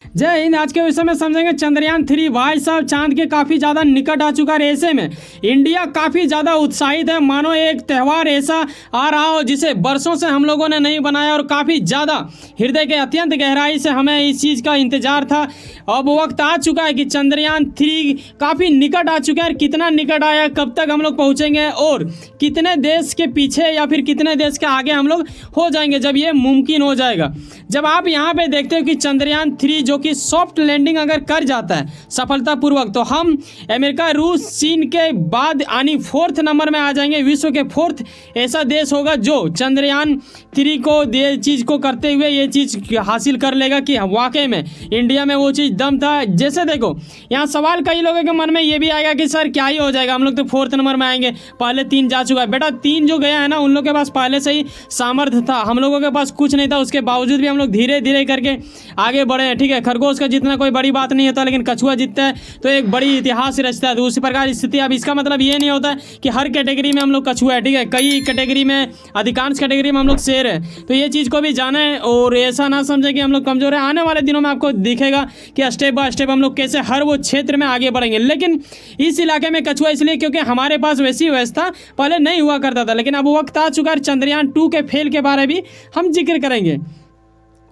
जय हिंद। आज के विषय में समझेंगे चंद्रयान 3। भाई साहब, चांद के काफ़ी ज़्यादा निकट आ चुका है। ऐसे में इंडिया काफ़ी ज़्यादा उत्साहित है, मानो एक त्यौहार ऐसा आ रहा हो जिसे बरसों से हम लोगों ने नहीं बनाया और काफ़ी ज़्यादा हृदय के अत्यंत गहराई से हमें इस चीज़ का इंतजार था। अब वक्त आ चुका है कि चंद्रयान 3 काफ़ी निकट आ चुका है। कितना निकट आया, कब तक हम लोग पहुँचेंगे और कितने देश के पीछे या फिर कितने देश के आगे हम लोग हो जाएंगे जब ये मुमकिन हो जाएगा। जब आप यहाँ पे देखते हो कि चंद्रयान 3 जो कि सॉफ्ट लैंडिंग अगर कर जाता है सफलतापूर्वक, तो हम अमेरिका, रूस, चीन के बाद यानी 4th नंबर में आ जाएंगे। विश्व के 4th ऐसा देश होगा जो चंद्रयान 3 को ये चीज़ को करते हुए ये चीज़ हासिल कर लेगा कि वाकई में इंडिया में वो चीज़ दम था। जैसे देखो, यहाँ सवाल कई लोगों के मन में ये भी आएगा कि सर क्या ही हो जाएगा, हम लोग तो 4th नंबर में आएंगे, पहले 3 जा चुका है। बेटा 3 जो गया है ना, उन लोगों के पास पहले से ही सामर्थ्य था, हम लोगों के पास कुछ नहीं था। उसके बावजूद भी हम लोग धीरे धीरे करके आगे बढ़े हैं। ठीक है, खरगोश का जितना कोई बड़ी बात नहीं होता, लेकिन कछुआ जीतता है तो एक बड़ी इतिहास रचता है। तो उसी प्रकार स्थिति। अब इसका मतलब ये नहीं होता कि हर कैटेगरी में हम लोग कछुआ है। ठीक है, कई कैटेगरी में, अधिकांश कैटेगरी में हम लोग शेर है। तो ये चीज़ को भी जाना है और ऐसा ना समझे कि हम लोग कमज़ोर है। आने वाले दिनों में आपको दिखेगा कि स्टेप बाय स्टेप हम लोग कैसे हर वो क्षेत्र में आगे बढ़ेंगे। लेकिन इस इलाके में कछुआ इसलिए क्योंकि हमारे पास वैसी व्यवस्था पहले नहीं हुआ करता था। लेकिन अब वक्त आ चुका है, चंद्रयान 2 के फेल के बारे में भी हम जिक्र करेंगे।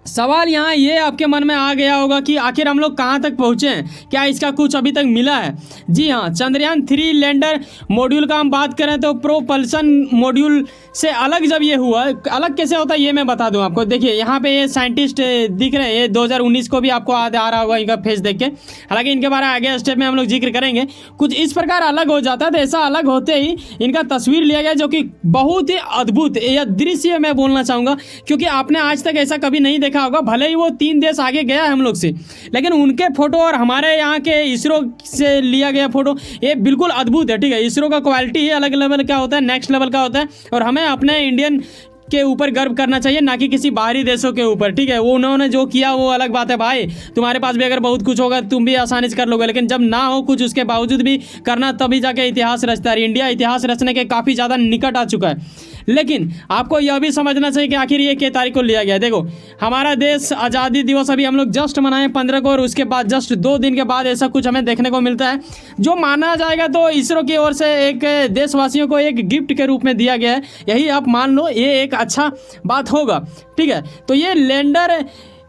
सवाल यहाँ ये आपके मन में आ गया होगा कि आखिर हम लोग कहाँ तक पहुँचे हैं, क्या इसका कुछ अभी तक मिला है? जी हाँ, चंद्रयान 3 लैंडर मॉड्यूल का हम बात करें तो प्रोपल्सन मॉड्यूल से अलग जब ये हुआ, अलग कैसे होता है ये मैं बता दूं आपको। देखिए यहाँ पे ये साइंटिस्ट दिख रहे हैं, ये 2019 को भी आपको आ रहा होगा इनका फेस देख के। हालांकि इनके बारे में आगे स्टेप में हम लोग जिक्र करेंगे। कुछ इस प्रकार अलग हो जाता है, तो ऐसा अलग होते ही इनका तस्वीर लिया गया जो कि बहुत ही अद्भुत यह दृश्य मैं बोलना चाहूँगा, क्योंकि आपने आज तक ऐसा कभी नहीं देखा होगा। भले ही वो 3 देश आगे गया है हम लोग से, लेकिन उनके फोटो और हमारे यहाँ के इसरो से लिया गया फोटो ये बिल्कुल अद्भुत है। ठीक है, इसरो का क्वालिटी ही अलग लेवल का होता है, नेक्स्ट लेवल का होता है और हमें अपने इंडियन के ऊपर गर्व करना चाहिए, ना कि किसी बाहरी देशों के ऊपर। ठीक है, वो उन्होंने जो किया वो अलग बात है। भाई तुम्हारे पास भी अगर बहुत कुछ होगा तुम भी आसानी से कर लोगे, लेकिन जब ना हो कुछ उसके बावजूद भी करना, तभी जाके इतिहास रचता है। इंडिया इतिहास रचने के काफ़ी ज़्यादा निकट आ चुका है। लेकिन आपको यह भी समझना चाहिए कि आखिर ये किस तारीख को लिया गया। देखो, हमारा देश आज़ादी दिवस अभी हम लोग जस्ट मनाए 15 को, और उसके बाद जस्ट 2 दिन के बाद ऐसा कुछ हमें देखने को मिलता है जो माना जाएगा तो इसरो की ओर से एक देशवासियों को एक गिफ्ट के रूप में दिया गया है। यही आप मान लो, ये एक अच्छा बात होगा। ठीक है, तो ये लैंडर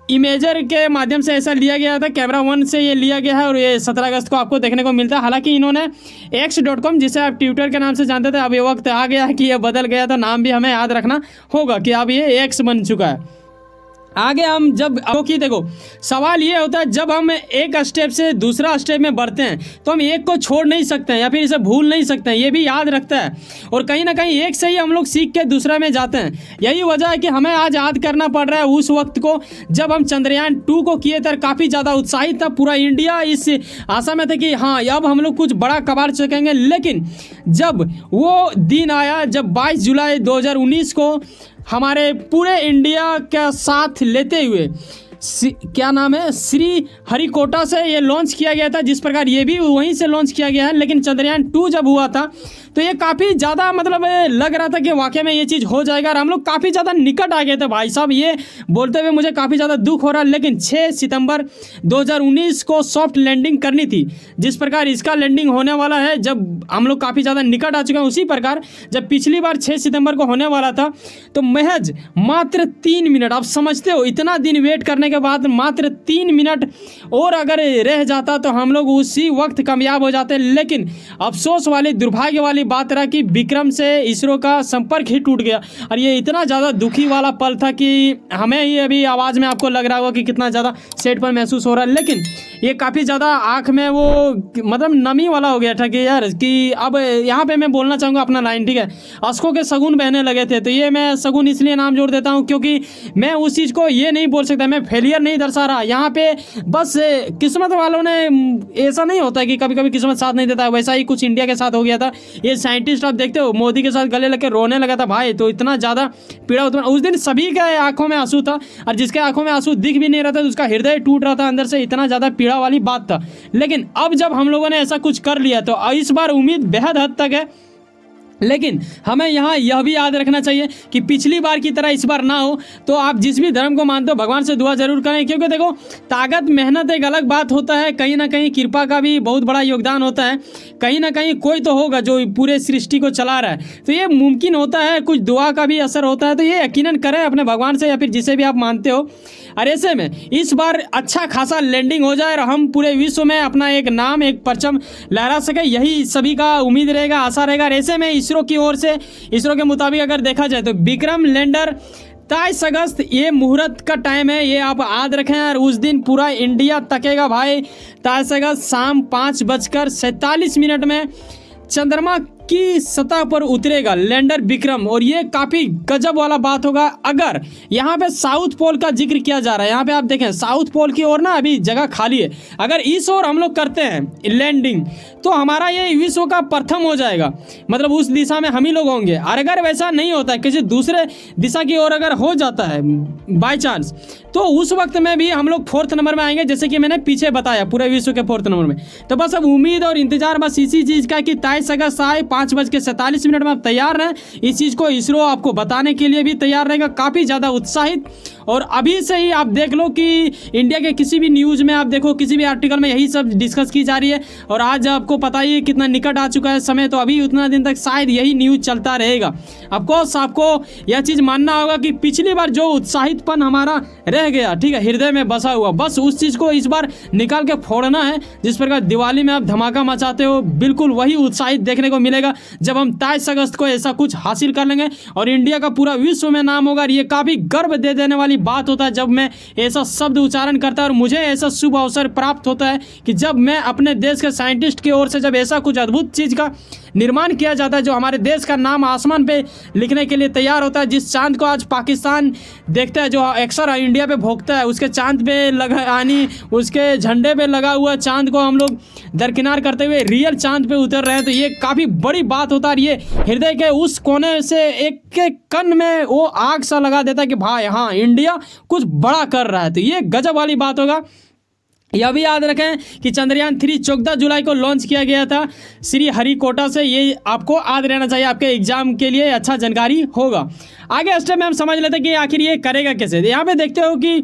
इमेजर के माध्यम से ऐसा लिया गया था, कैमरा 1 से ये लिया गया है और ये 17 अगस्त को आपको देखने को मिलता है। हालांकि इन्होंने x.com, जिसे आप ट्विटर के नाम से जानते थे, अब ये वक्त आ गया है कि ये बदल गया, तो नाम भी हमें याद रखना होगा कि अब ये x बन चुका है। आगे हम जब, क्योंकि देखो सवाल ये होता है, जब हम एक स्टेप से दूसरा स्टेप में बढ़ते हैं तो हम एक को छोड़ नहीं सकते हैं या फिर इसे भूल नहीं सकते हैं, ये भी याद रखता है। और कहीं ना कहीं एक से ही हम लोग सीख के दूसरा में जाते हैं। यही वजह है कि हमें आज याद करना पड़ रहा है उस वक्त को जब हम चंद्रयान 2 को किए थे। काफ़ी ज़्यादा उत्साहित था पूरा इंडिया, इस आशा में था कि हाँ अब हम लोग कुछ बड़ा कबाड़ चुकेंगे। लेकिन जब वो दिन आया, जब 22 जुलाई 2019 को हमारे पूरे इंडिया का साथ लेते हुए क्या नाम है, श्री हरिकोटा से ये लॉन्च किया गया था, जिस प्रकार ये भी वहीं से लॉन्च किया गया है। लेकिन चंद्रयान 2 जब हुआ था तो ये काफ़ी ज़्यादा मतलब लग रहा था कि वाकई में ये चीज़ हो जाएगा और हम लोग काफ़ी ज़्यादा निकट आ गए थे। भाई साहब, ये बोलते हुए मुझे काफ़ी ज़्यादा दुख हो रहा है, लेकिन 6 सितंबर 2019 को सॉफ्ट लैंडिंग करनी थी। जिस प्रकार इसका लैंडिंग होने वाला है, जब हम लोग काफ़ी ज़्यादा निकट आ चुके हैं, उसी प्रकार जब पिछली बार 6 सितंबर को होने वाला था तो महज मात्र 3 मिनट, आप समझते हो इतना दिन वेट करने के बाद मात्र 3 मिनट और अगर रह जाता तो हम लोग उसी वक्त कामयाब हो जाते। लेकिन अफसोस वाली, दुर्भाग्य वाली बात रहा कि विक्रम से इसरो का संपर्क ही टूट गया और ये इतना ज़्यादा दुखी वाला पल था कि हमें ही अभी आवाज़ में आपको लग रहा होगा कि कितना ज़्यादा सेट पर महसूस हो रहा है। लेकिन ये काफ़ी ज़्यादा आँख में वो मतलब नमी वाला हो गया था कि यार कि अब यहाँ पे मैं बोलना चाहूँगा अपना लाइन। ठीक है, अश्कों के शगुन बहने लगे थे, तो ये मैं शगुन इसलिए नाम जोड़ देता हूँ क्योंकि मैं उस चीज़ को ये नहीं बोल सकता, मैं फेलियर नहीं दर्शा रहा यहाँ पे। बस किस्मत वालों ने, ऐसा नहीं होता कि कभी कभी किस्मत साथ नहीं देता, वैसा ही कुछ इंडिया के साथ हो गया था। ये साइंटिस्ट आप देखते हो मोदी के साथ गले लग के रोने लगा था भाई, तो इतना ज़्यादा पीड़ा उत्पन्न उस दिन सभी के आंखों में आंसू था और जिसके आंखों में आंसू दिख भी नहीं रहा था उसका हृदय टूट रहा था अंदर से, इतना ज़्यादा पीड़ा वाली बात था। लेकिन अब जब हम लोगों ने ऐसा कुछ कर लिया तो इस बार उम्मीद बेहद हद तक है लेकिन हमें यहाँ यह भी याद रखना चाहिए कि पिछली बार की तरह इस बार ना हो। तो आप जिस भी धर्म को मानते हो भगवान से दुआ जरूर करें, क्योंकि देखो ताकत मेहनत एक अलग बात होता है, कहीं ना कहीं कृपा का भी बहुत बड़ा योगदान होता है। कहीं ना कहीं कोई तो होगा जो पूरे सृष्टि को चला रहा है, तो ये मुमकिन होता है, कुछ दुआ का भी असर होता है। तो ये यकीनन करें अपने भगवान से या फिर जिसे भी आप मानते हो। और ऐसे में इस बार अच्छा खासा लैंडिंग हो जाए और हम पूरे विश्व में अपना एक नाम, एक परचम लहरा सके, यही सभी का उम्मीद रहेगा, आशा रहेगा। और ऐसे में इसरो की ओर से, इसरो के मुताबिक अगर देखा जाए तो विक्रम लैंडर 23 अगस्त ये मुहूर्त का टाइम है, ये आप याद रखें। और उस दिन पूरा इंडिया तकेगा भाई। 23 अगस्त शाम 5:47 में चंद्रमा की सतह पर उतरेगा लैंडर विक्रम। और ये काफ़ी गजब वाला बात होगा। अगर यहाँ पे साउथ पोल का जिक्र किया जा रहा है, यहाँ पे आप देखें साउथ पोल की ओर ना अभी जगह खाली है। अगर इस ओर हम लोग करते हैं लैंडिंग तो हमारा ये विश्व का प्रथम हो जाएगा, मतलब उस दिशा में हम ही लोग होंगे। और अगर वैसा नहीं होता है, किसी दूसरे दिशा की ओर अगर हो जाता है बाय चांस, तो उस वक्त में भी हम लोग 4th नंबर में आएंगे, जैसे कि मैंने पीछे बताया पूरे विश्व के 4th नंबर में। तो बस अब उम्मीद और इंतजार बस इसी चीज़ का कि 23 अगस्त आए 5:47 में आप तैयार रहें। इस चीज़ को इसरो आपको बताने के लिए भी तैयार रहेगा, काफ़ी ज़्यादा उत्साहित। और अभी से ही आप देख लो कि इंडिया के किसी भी न्यूज़ में आप देखो, किसी भी आर्टिकल में यही सब डिस्कस की जा रही है। और आज आपको पता ही है कितना निकट आ चुका है समय, तो अभी उतना दिन तक शायद यही न्यूज़ चलता रहेगा। ऑफकोर्स आपको यह चीज़ मानना होगा कि पिछली बार जो उत्साहितपन हमारा रह गया, ठीक है, हृदय में बसा हुआ, बस उस चीज़ को इस बार निकाल के फोड़ना है। जिस प्रकार दिवाली में आप धमाका मचाते हो, बिल्कुल वही उत्साहित देखने को मिलेगा जब हम 23 अगस्त को ऐसा कुछ हासिल कर लेंगे और इंडिया का पूरा विश्व में नाम होगा। ये काफ़ी गर्व दे देने वाली बात होता है जब मैं ऐसा शब्द उच्चारण करता हूँ। और मुझे ऐसा शुभ अवसर प्राप्त होता है कि जब मैं अपने देश के साइंटिस्ट की ओर से जब ऐसा कुछ अद्भुत चीज़ का निर्माण किया जाता है जो हमारे देश का नाम आसमान पे लिखने के लिए तैयार होता है। जिस चांद को आज पाकिस्तान देखता है, जो अक्सर इंडिया पे भोंकता है, उसके चांद पे लगा, यानी उसके झंडे पे लगा हुआ चांद को हम लोग दरकिनार करते हुए रियल चांद पे उतर रहे हैं, तो ये काफ़ी बड़ी बात होता है। ये हृदय के उस कोने से एक के कण में वो आग सा लगा देता है कि भाई हाँ, इंडिया कुछ बड़ा कर रहा है। तो ये गजब वाली बात होगा। यह भी याद रखें कि चंद्रयान 3 14 जुलाई को लॉन्च किया गया था श्री हरिकोटा से। ये आपको याद रहना चाहिए, आपके एग्जाम के लिए अच्छा जानकारी होगा। आगे स्टेप में हम समझ लेते हैं कि आखिर ये करेगा कैसे। यहाँ पे देखते हो कि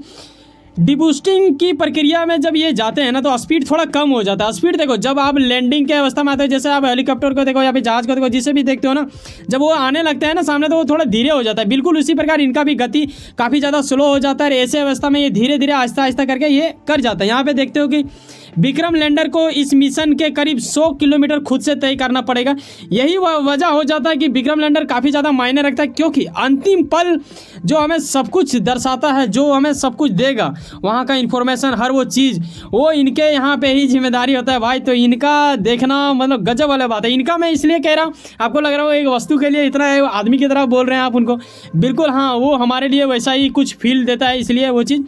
डिबूस्टिंग की प्रक्रिया में जब ये जाते हैं ना तो स्पीड थोड़ा कम हो जाता है। स्पीड देखो, जब आप लैंडिंग के अवस्था में आते हो, जैसे आप हेलीकॉप्टर को देखो या फिर जहाज को देखो, जिसे भी देखते हो ना, जब वो आने लगता है ना सामने तो वो थोड़ा धीरे हो जाता है। बिल्कुल उसी प्रकार इनका भी गति काफ़ी ज़्यादा स्लो हो जाता है। ऐसे अवस्था में ये धीरे धीरे आहिस्ता आहिस्ता करके ये कर जाता है। यहाँ पे देखते हो कि विक्रम लैंडर को इस मिशन के करीब 100 किलोमीटर खुद से तय करना पड़ेगा। यही वजह हो जाता है कि विक्रम लैंडर काफ़ी ज़्यादा मायने रखता है, क्योंकि अंतिम पल जो हमें सब कुछ दर्शाता है, जो हमें सब कुछ देगा, वहाँ का इन्फॉर्मेशन, हर वो चीज़, वो इनके यहाँ पे ही जिम्मेदारी होता है भाई। तो इनका देखना मतलब गजब वाली बात है। इनका मैं इसलिए कह रहा हूँ, आपको लग रहा हो एक वस्तु के लिए इतना आदमी की तरह बोल रहे हैं आप उनको, बिल्कुल हाँ, वो हमारे लिए वैसा ही कुछ फील देता है, इसलिए वो चीज़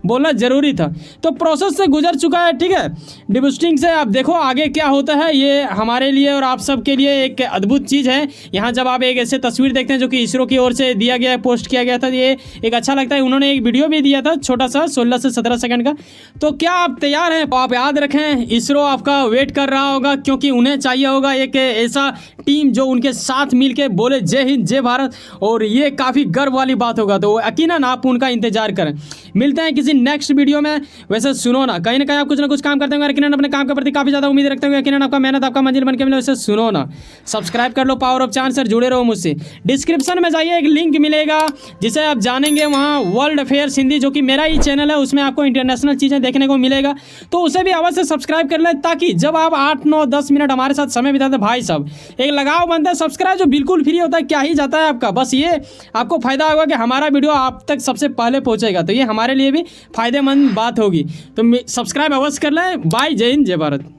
बोलना ज़रूरी था। तो प्रोसेस से गुजर चुका है, ठीक है, डिबूस्टिंग से। आप देखो आगे क्या होता है। ये हमारे लिए और आप सब के लिए एक अद्भुत चीज़ है। यहाँ जब आप एक ऐसे तस्वीर देखते हैं जो कि इसरो की ओर से दिया गया है, पोस्ट किया गया था, ये एक अच्छा लगता है। उन्होंने एक वीडियो भी दिया था छोटा सा 16 से 17 सेकंड का। तो क्या आप तैयार हैं? आप याद रखें, इसरो आपका वेट कर रहा होगा, क्योंकि उन्हें चाहिए होगा एक ऐसा टीम जो उनके साथ मिल के बोले जय हिंद जय भारत, और ये काफ़ी गर्व वाली बात होगा। तो यकीनन आप उनका इंतजार करें। मिलते हैं किसी नेक्स्ट वीडियो में। वैसे सुनो ना, कहीं ना कहीं आप कुछ ना कुछ काम करते होंगे, यकीनन अपने काम के प्रति काफ़ी ज़्यादा उम्मीद रखते होंगे, यकीनन आपका मेहनत आपका मंजिल बन के मिले। वैसे सुनो ना, सब्सक्राइब कर लो पावर ऑफ चांद, सर जुड़े रहो मुझसे। डिस्क्रिप्शन में जाइए, एक लिंक मिलेगा जिसे आप जानेंगे, वहाँ वर्ल्ड अफेयर्स हिंदी, जो कि मेरा ही चैनल है, उसमें आपको इंटरनेशनल चीज़ें देखने को मिलेगा। तो उसे भी अवश्य सब्सक्राइब कर ले, ताकि जब आप 8, 9, 10 मिनट हमारे साथ समय बिताते भाई साहब, एक लगाव बनता है। सब्सक्राइब जो बिल्कुल फ्री होता है, क्या ही जाता है आपका, बस ये आपको फ़ायदा होगा कि हमारा वीडियो आप तक सबसे पहले पहुँचेगा। तो ये हमारे लिए भी फ़ायदेमंद बात होगी। तो सब्सक्राइब अवश्य कर लें। बाय, जय हिंद जय भारत।